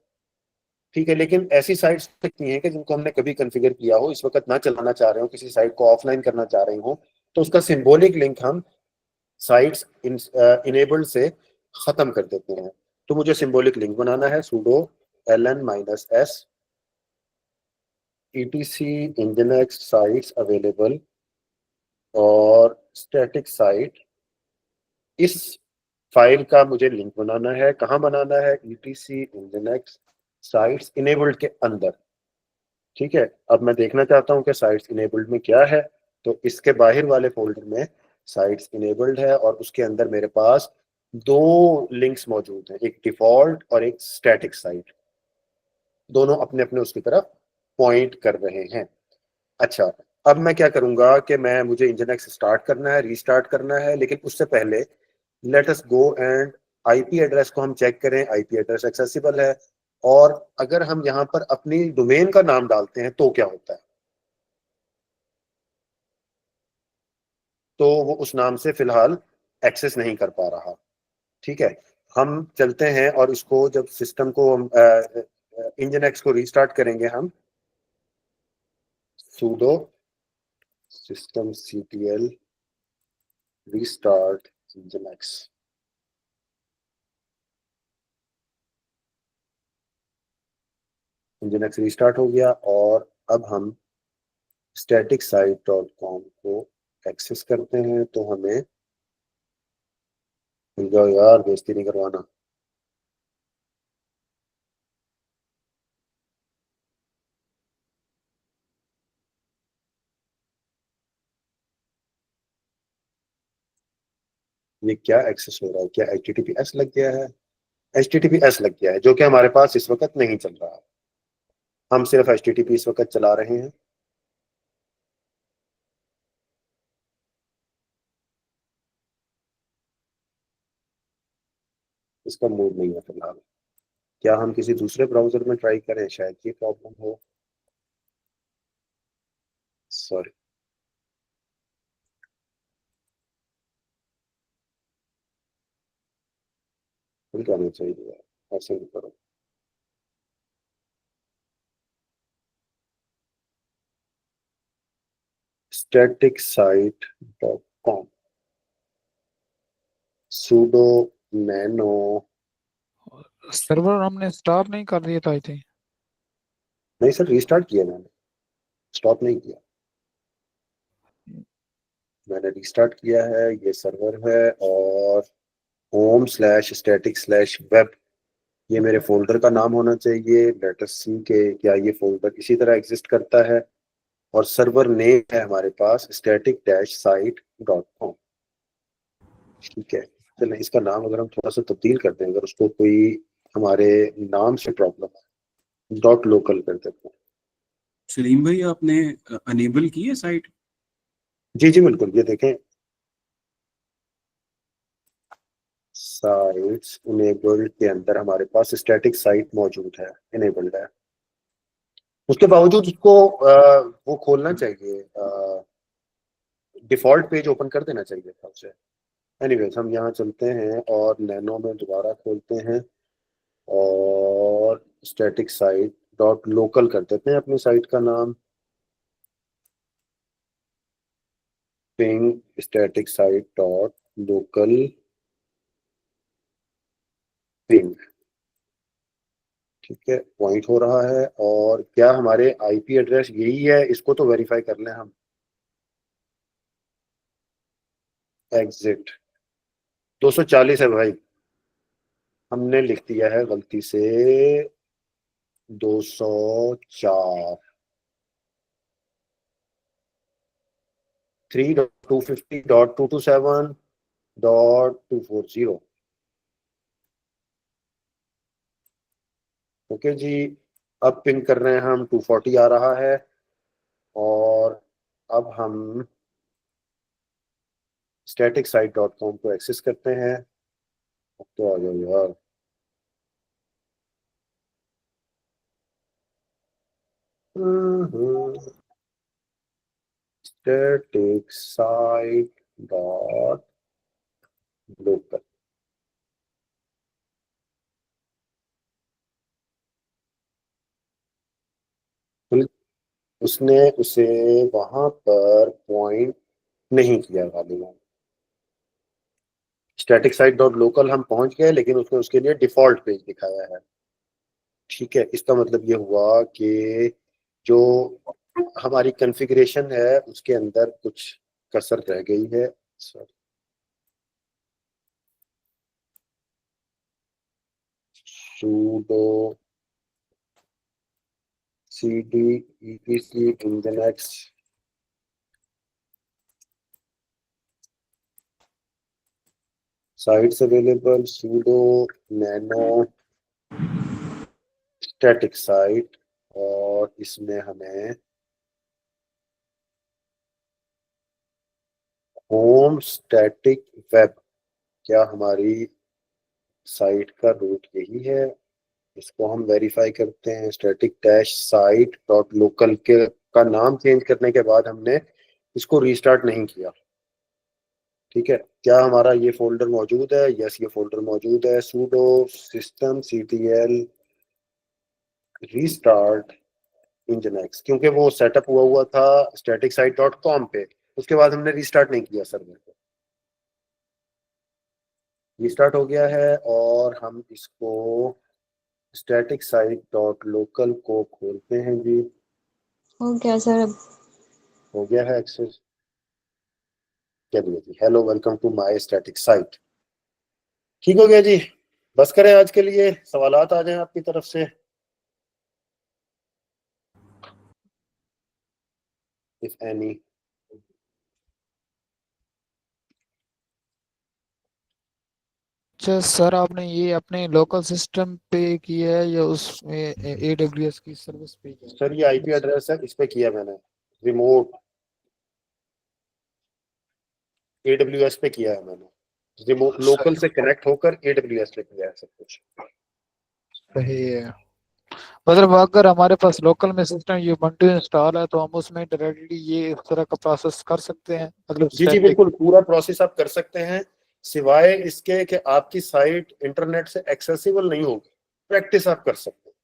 ठीक है। लेकिन ऐसी साइट्स सकती हैं कि जिनको हमने कभी कॉन्फ़िगर किया हो, इस वक्त ना चलाना चाह रहे हो, किसी साइट को ऑफलाइन करना चाह रहे हो, तो उसका सिंबॉलिक लिंक हम साइट्स इनेबल्ड से खत्म कर देते हैं। तो मुझे सिंबॉलिक लिंक बनाना है, sudo ln-s etc nginx sites available और स्टैटिक साइट। इस फाइल का मुझे लिंक बनाना है, कहाँ बनाना है, etc nginx sites enabled के अंदर, ठीक है। अब मैं देखना चाहता हूँ कि साइट्स इनेबल्ड में क्या है, तो इसके बाहर वाले फोल्डर में साइट्स इनेबल्ड है और उसके अंदर मेरे पास दो लिंक्स मौजूद हैं, एक डिफॉल्ट और एक स्टैटिक साइट। दोनों अपने अपने उसकी तरफ पॉइंट कर रहे हैं। अच्छा, अब मैं क्या करूंगा कि मुझे इंजनएक्स स्टार्ट करना है, रीस्टार्ट करना है, लेकिन उससे पहले let us go and IP address को हम चेक करें। आईपी एड्रेस एक्सेसिबल है, और अगर हम यहाँ पर अपनी डोमेन का नाम डालते हैं तो क्या होता है, तो वो उस नाम से फिलहाल एक्सेस नहीं कर पा रहा, ठीक है। हम चलते हैं और इसको जब सिस्टम को हम इंजनएक्स को रीस्टार्ट करेंगे, हम sudo systemctl restart nginx। nginx restart हो गया और अब हम static-site.com को एक्सेस करते हैं, तो हमें मिल जाओ यार, बेइज्जती नहीं करवाना। ये क्या एक्सेस हो रहा है, क्या HTTPS लग गया है? HTTPS लग गया है, जो कि हमारे पास इस वक्त नहीं चल रहा है। हम सिर्फ HTTP इस वक्त चला रहे हैं। इसका मूड नहीं है फिलहाल। क्या हम किसी दूसरे ब्राउजर में ट्राई करें, शायद ये प्रॉब्लम हो। सॉरी, खुल जाना चाहिए यार, ऐसे नहीं करो। static-site.com sudo nano। सर्वर हमने स्टॉप नहीं कर दिया था आई थिंक। नहीं सर, रीस्टार्ट किया मैंने, स्टॉप नहीं किया। मैंने रीस्टार्ट किया है, ये सर्वर है, और home/static/web ये मेरे फोल्डर का नाम होना चाहिए। लेट अस सी के क्या ये फोल्डर इसी तरह एग्जिस्ट करता है, और सर्वर नेम है हमारे पास static-site.com, ठीक है। चलें, इसका नाम अगर हम थोड़ा सा तब्दील कर दें, अगर उसको कोई हमारे नाम से प्रॉब्लम है, डॉट लोकल कर देते हैं। सलीम भाई, आपने अनेबल की है साइट? जी जी बिल्कुल, ये देखें, साइट्स इनेबल्ड के अंदर हमारे पास स्टैटिक साइट मौजूद है, इनेबल्ड है। उसके बावजूद उसको वो खोलना चाहिए, डिफॉल्ट पेज ओपन कर देना चाहिए था उसे। एनीवेज, हम यहाँ चलते हैं और नैनो में दोबारा खोलते हैं और स्टैटिक साइट डॉट लोकल कर देते हैं अपनी साइट का नाम। Ping static site dot local ping, ठीक है, पॉइंट हो रहा है। और क्या हमारे आईपी एड्रेस यही है, इसको तो वेरीफाई कर लें हम। एग्जिट 240 है भाई, हमने लिख दिया है गलती से 204। 3.250.227.240। ओके जी, अब पिन कर रहे हैं हम, 240 आ रहा है। और अब हम static-site.com को एक्सेस करते हैं। अब तो आ जाओ यार। static site dot local, उसने उसे वहां पर पॉइंट नहीं किया गालिबा। स्टैटिक साइट डॉट लोकल हम पहुंच गए, लेकिन उसने उसके लिए डिफॉल्ट पेज दिखाया है। ठीक है, इसका मतलब ये हुआ कि जो हमारी कॉन्फ़िगरेशन है उसके अंदर कुछ कसर रह गई है। sudo cd etc nginx sites available sudo nano static site, और इसमें हमें होम स्टैटिक वेब, क्या हमारी साइट का रूट यही है? इसको हम वेरीफाई करते हैं। Static dash site dot local के का नाम चेंज करने के बाद हमने इसको रीस्टार्ट नहीं किया। ठीक है, क्या हमारा ये फोल्डर मौजूद है? यस, ये फोल्डर मौजूद है। sudo system ctl restart nginx, क्योंकि वो सेटअप हुआ था स्टैटिक साइट डॉट कॉम पे, उसके बाद हमने रीस्टार्ट नहीं किया सर्वर को। रीस्टार्ट हो गया है और हम इसको स्टैटिक साइट डॉट लोकल को खोलते हैं जी। हो गया सर अब। हो गया है एक्सेस। चलिए जी, hello welcome to my static site. ठीक हो गया जी, बस करें आज के लिए। सवालात आ जाएं आपकी तरफ से, इफ एनी। अच्छा सर, आपने ये अपने लोकल सिस्टम पे किया है या उस AWS की सर्विस पे किया है? सर ये आईपी एड्रेस है, इस पे किया मैंने, रिमोट AWS पे किया है मैंने। रिमोट लोकल से कनेक्ट होकर AWS पे किया है सब कुछ। सही है। मतलब अगर हमारे पास लोकल में सिस्टम ये Ubuntu इंस्टॉल है तो हम उसमें डायरेक्टली ये इस तरह का प्रोसेस कर सकते हैं, मतलब जी जी स्टैटिक। बिल्कुल, पूरा प्रोसेस आप कर सकते हैं, सिवाय इसके कि आपकी साइट इंटरनेट से एक्सेसिबल नहीं होगी। प्रैक्टिस आप कर सकते हैं।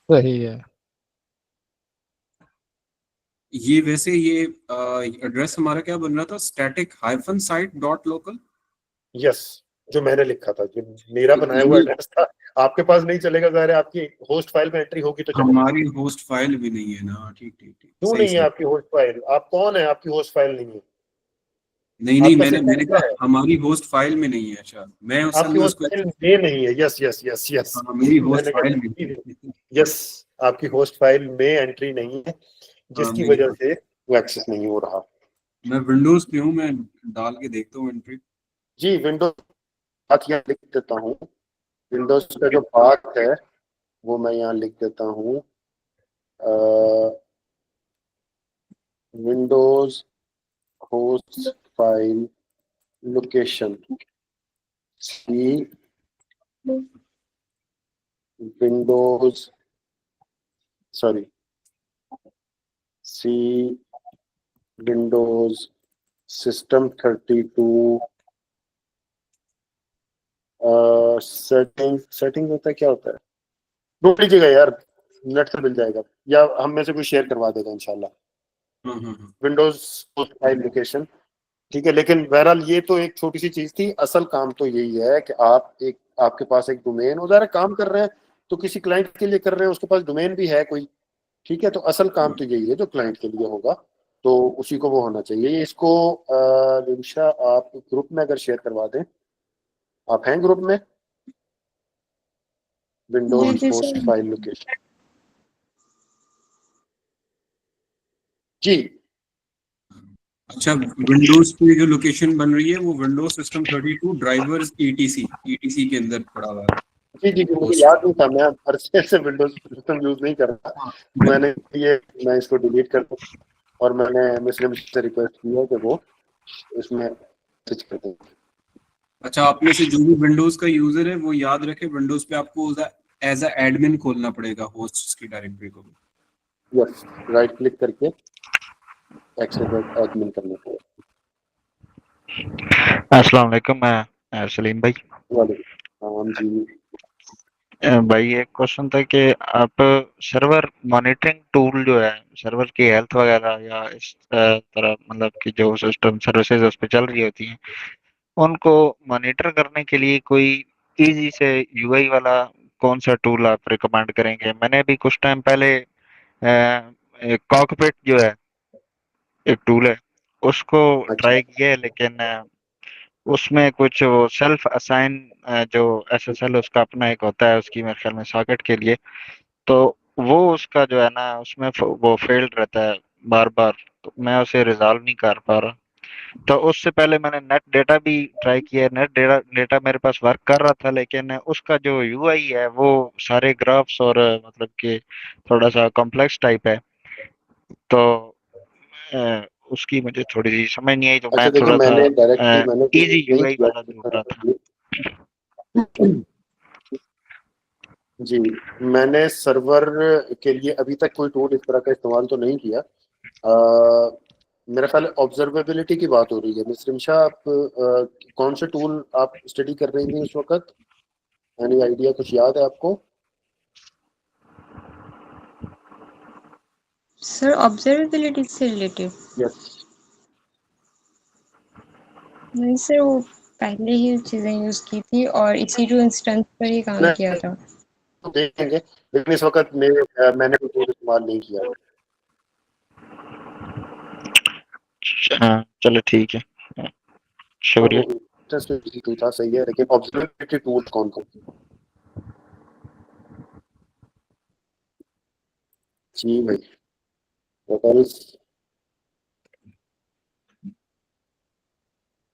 सही है। ये वैसे ये एड्रेस हमारा क्या बन रहा था, static-site.local। यस, जो मैंने लिखा था, जो मेरा बनाया हुआ एड्रेस था। आपके पास नहीं चलेगा, ज़ाहिर है आपकी होस्ट फाइल में एंट्री होगी तो चलेगा। हमारी होस्ट फाइल भी नहीं है ना। ठीक ठीक ठीक, क्यों सही नहीं है सही। आपकी होस्ट फाइल? आप कौन है, आपकी होस्ट फाइल नहीं है? नहीं नहीं, आपका मैंने सिस्टम मैंने क्या कहा है? हमारी होस्ट फाइल में नहीं है। अच्छा, मैं उस आपकी समय होस्ट उसको, फाइल में नहीं है। यस यस यस यस हाँ मेरी होस्ट मैंने फाइल गलती में की। नहीं है। यस, आपकी होस्ट फाइल में एंट्री नहीं है, हाँ जिसकी मेरी, वजह से वो एक्सेस नहीं हो रहा। मैं विंडोज पे हूँ, मैं डाल के देखता हूँ एंट्री। जी, विंडोज पाथ यहाँ लिख देता हूँ। विंडोज का जो पाथ है वो मैं यहाँ लिख देता हूँ। Windows host file location C Windows sorry C Windows system 32 setting होता है, क्या होता है? ढूंढ लीजिएगा यार, नेट से मिल जाएगा, या हम में से कोई शेयर करवा देगा इंशाल्लाह। विंडोज फाइल लोकेशन, ठीक है। लेकिन बहरहाल ये तो एक छोटी सी चीज थी, असल काम तो यही है कि आपके पास एक डोमेन हो, जरा काम कर रहे हैं तो किसी क्लाइंट के लिए कर रहे हैं, उसके पास डोमेन भी है कोई। ठीक है, तो असल काम तो यही है जो क्लाइंट के लिए होगा, तो उसी को वो होना चाहिए। इसको लिंशा आप ग्रुप में अगर शेयर करवा दें। आप हैं ग्रुप में? विंडोज जी होस्ट सर। फाइल लोकेशन जी। अच्छा, विंडोज पे जो लोकेशन बन रही है वो विंडोज सिस्टम 32 ड्राइवर्स ETC के अंदर पड़ा हुआ है। जी जी जी, मुझे होस्ट। याद नहीं था, मैं अरसे से विंडोज सिस्टम यूज नहीं कर रहा। मैंने ये मैं इसको डिलीट कर दूं, और मैंने मुस्लिम से रिक्वेस्ट की है कि वो इसमें स्विच कर दें। अच्छा, आप में से जो भी विंडोज का यूजर है वो याद रखे, विंडोज पे आपको एज अ एडमिन खोलना पड़ेगा होस्ट की डायरेक्टरी को। यस, राइट क्लिक करके एक्सेस एडमिन करने को। अस्सलाम वालेकुम, मैं सलीम भाई। वालेकुम जी। भाई एक क्वेश्चन था कि आप सर्वर मॉनिटरिंग टूल जो है सर्वर की हेल्थ वगैरह या इस तरह मतलब कि जो सिस्टम सर्विसेज उस पर चल रही होती हैं उनको मॉनिटर करने के लिए कोई इजी से यूआई वाला कौन सा टूल आप रिकमेंड करेंगे? मैंने अभी कुछ टाइम पहले कॉकपिट जो है एक टूल है उसको अच्छा। ट्राई किया है, लेकिन उसमें कुछ वो सेल्फ असाइन जो एसएसएल उसका अपना एक होता है उसकी मेरे ख्याल में सॉकेट के लिए, तो वो उसका जो है ना उसमें वो फेल्ड रहता है बार बार, तो मैं उसे रिजॉल्व नहीं कर पा रहा। तो उससे पहले मैंने नेट डेटा भी ट्राई किया, नेट डेटा डेटा मेरे पास वर्क कर रहा था, लेकिन उसका जो यूआई है वो सारे ग्राफ्स और मतलब कि थोड़ा सा कॉम्प्लेक्स टाइप है, तो उसकी मुझे थोड़ी सी समझ नहीं आई, तो मैं अच्छा देखिए, थोड़ा मैंने डायरेक्टली सा मैंने इजी नहीं यूआई किया। वाला ढूंढ रहा था। जी, मैंने सर्वर के लिए अभी तक कोई टूल इस तरह का इस्तेमाल तो नहीं किया। मेरा ख्याल है ऑब्जर्वेबिलिटी की बात हो रही है। मिस रिमशा, आप कौन से टूल आप स्टडी कर रही थी उस वक्त? एनी आइडिया, कुछ याद है आपको? सर ऑब्जर्वेबिलिटी से रिलेटेड यस। नहीं सर, वो पहले ही चीज़ें यूज़ की थी और EC2 इंस्टेंस पर ही काम किया था। तो देखेंगे, लेकिन इस वक्त मैंने कोई टूल इस्तेमाल नहीं किया। चलो ठीक है, शुक्रिया। टूल था, सही है, लेकिन ऑब्जर्वेबिलिटी टूल कौन कौन? जी भाई, what else?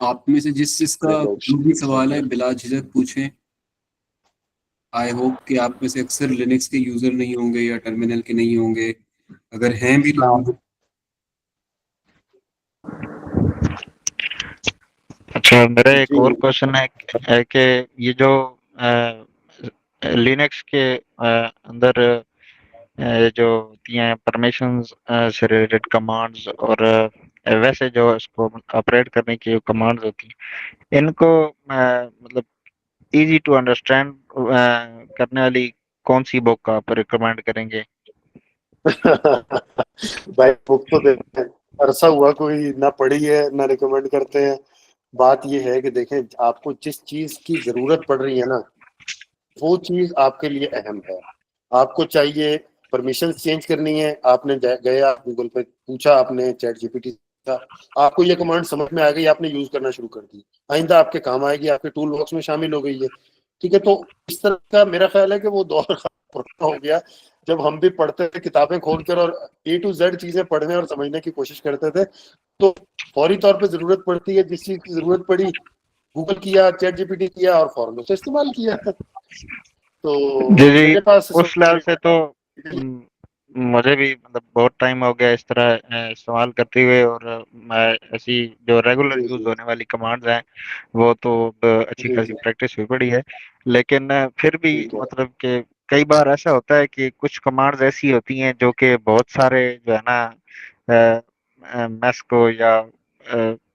आप में से जिस जिसका जो भी सवाल है बिला झिझक पूछें। आई होप कि आप में से अक्सर लिनक्स के यूजर नहीं होंगे या टर्मिनल के नहीं होंगे, अगर हैं भी तो अच्छा, मेरा एक जी और क्वेश्चन है कि ये जो लिनक्स के अंदर जो होती हैं परमिशंस से रिलेटेड कमांड्स और वैसे जो इसको ऑपरेट करने की जो कमांड्स होती हैं इनको मतलब इजी टू अंडरस्टैंड करने वाली कौन सी बुक आप रिकमेंड करेंगे? भाई, बुक तो देखें, अरसा हुआ कोई ना पढ़ी है ना रिकमेंड करते हैं। बात ये है कि देखें, आपको जिस चीज की जरूरत पड़ रही है ना, वो चीज आपके लिए अहम है। आपको चाहिए परमिशन चेंज करनी है, आपने गया गूगल पे पूछा, आपने चैट जीपीटी का, आपको ये कमांड समझ में आ गई, आपने यूज करना शुरू कर दी, आइंदा आपके काम आएगी, आपके टूल बॉक्स में शामिल हो गई है। ठीक है, तो इस तरह का मेरा ख्याल है कि वो दौर पुराना हो गया जब हम भी पढ़ते थे किताबें खोलकर और A to Z चीजें पढ़ने और समझने की कोशिश करते थे। तो फौरी तौर पे जरूरत पड़ती है, जिस चीज की जरूरत पड़ी गूगल किया, चैट जीपीटी किया और फौरन उसे इस्तेमाल किया। जी तो जी, मेरे पास इस उस वक्त लेवल कोई से तो मुझे भी मतलब बहुत टाइम हो गया इस तरह इस्तेमाल करते हुए, और मैं ऐसी जो रेगुलर जी यूज जी होने वाली कमांड्स हैं वो तो अच्छी जी खासी जी, प्रैक्टिस हुई पड़ी है, लेकिन फिर भी ठीक है। मतलब कि कई बार ऐसा होता है कि कुछ कमांड्स ऐसी होती हैं जो कि बहुत सारे जो है ना मैस को या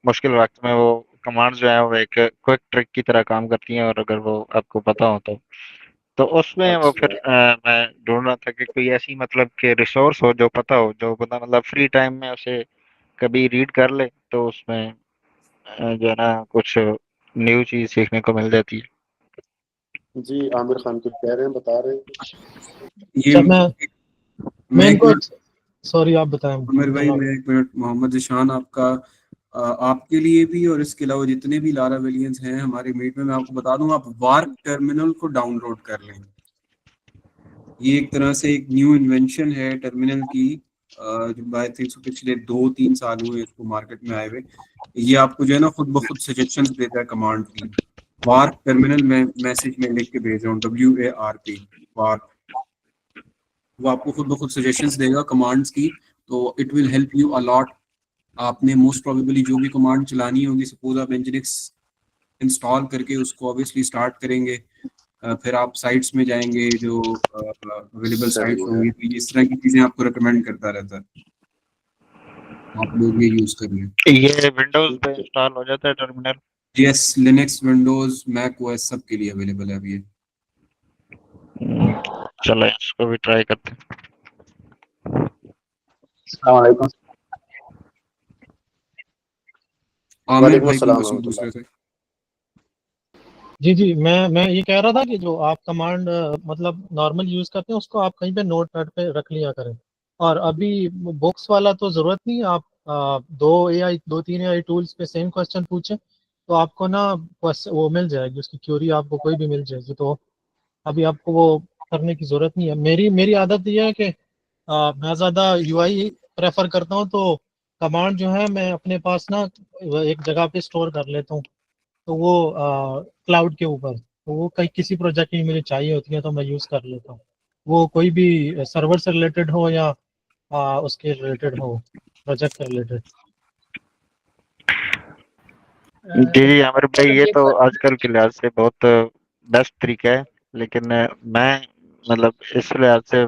मुश्किल वक्त में वो कमांड्स जो है वो एक क्विक ट्रिक की तरह काम करती हैं, और अगर वो आपको पता हो तो उसमें वो फिर अच्छा, मैं ढूंढ रहा था कि कोई ऐसी मतलब कि रिसोर्स हो जो पता हो, जो बंदा मतलब फ्री टाइम में उसे कभी रीड कर ले तो उसमें जो है ना कुछ न्यू चीज सीखने को मिल जाती है। जी आमिर खान कुछ कह रहे हैं, बता रहे हैं कुछ? ये अच्छा मैं मैं एक इनको मिनट, सॉरी आप बताएं उमर भाई जनाब। मैं एक मिनट, मोहम्मद जिशान आपका आपके लिए भी और इसके अलावा जितने भी लारा विलियंस हैं हमारे मीट में, मैं आपको बता दूं आप वार्क टर्मिनल को डाउनलोड कर लें। ये एक तरह से एक न्यू इन्वेंशन है टर्मिनल की, जो आई थिंक पिछले 2-3 साल हुए इसको मार्केट में आए हुए। ये आपको जो है ना खुद ब खुद सजेशंस देता है कमांड की। वार्क टर्मिनल में मैसेज में लिख के भेज रहा हूँ, WARP वार्क। वो आपको खुद ब खुद सजेशंस देगा कमांड्स की, तो it will help you a lot. आपने मोस्ट प्रोबेबली जो भी कमांड चलानी होगी, सपोज आप nginx इंस्टॉल करके उसको ऑब्वियसली स्टार्ट करेंगे, फिर आप साइट्स में जाएंगे जो अवेलेबल सही साइट्स है। होंगी, तो इस तरह की चीजें आपको रिकमेंड करता रहता है। आप लोग ये यूज करिए। ये विंडोज पे इंस्टॉल हो जाता है terminal? Yes, Linux, Windows, Mac OS सब के लिए अवेलेबल है अभी ये। चलो इसको भी ट्राई करते हैं। अस्सलाम वालेकुम। आमिर वालेकुम भाई कोई अस्सलाम क्वेश्चन पूछ रहमतुल्लाह। रहे थे? जी मैं ये कह रहा था कि जो आप कमांड मतलब नॉर्मल यूज करते हैं उसको आप कहीं पे नोट पैड पे रख लिया करें। और अभी बुक्स वाला तो जरूरत नहीं है। आप दो तीन एआई टूल्स पे सेम क्वेश्चन पूछें तो आपको ना वो मिल जाएगी, उसकी क्यूरी आपको कोई भी मिल जाएगी। तो अभी आपको वो करने की जरूरत नहीं है। मेरी मेरी आदत ये है कि मैं ज़्यादा यूआई प्रेफर करता हूँ। तो कमांड जो है मैं अपने पास ना एक जगह पे स्टोर कर लेता हूँ। तो वो क्लाउड के ऊपर, तो वो कहीं किसी प्रोजेक्ट की मुझे चाहिए होती है तो मैं यूज़ कर लेता हूँ। वो कोई भी सर्वर से रिलेटेड हो या उसके रिलेटेड हो, प्रोजेक्ट से रिलेटेड। जी आमिर भाई, ये तो आजकल के लिहाज से बहुत बेस्ट तरीका है, लेकिन मैं मतलब इस लिहाज से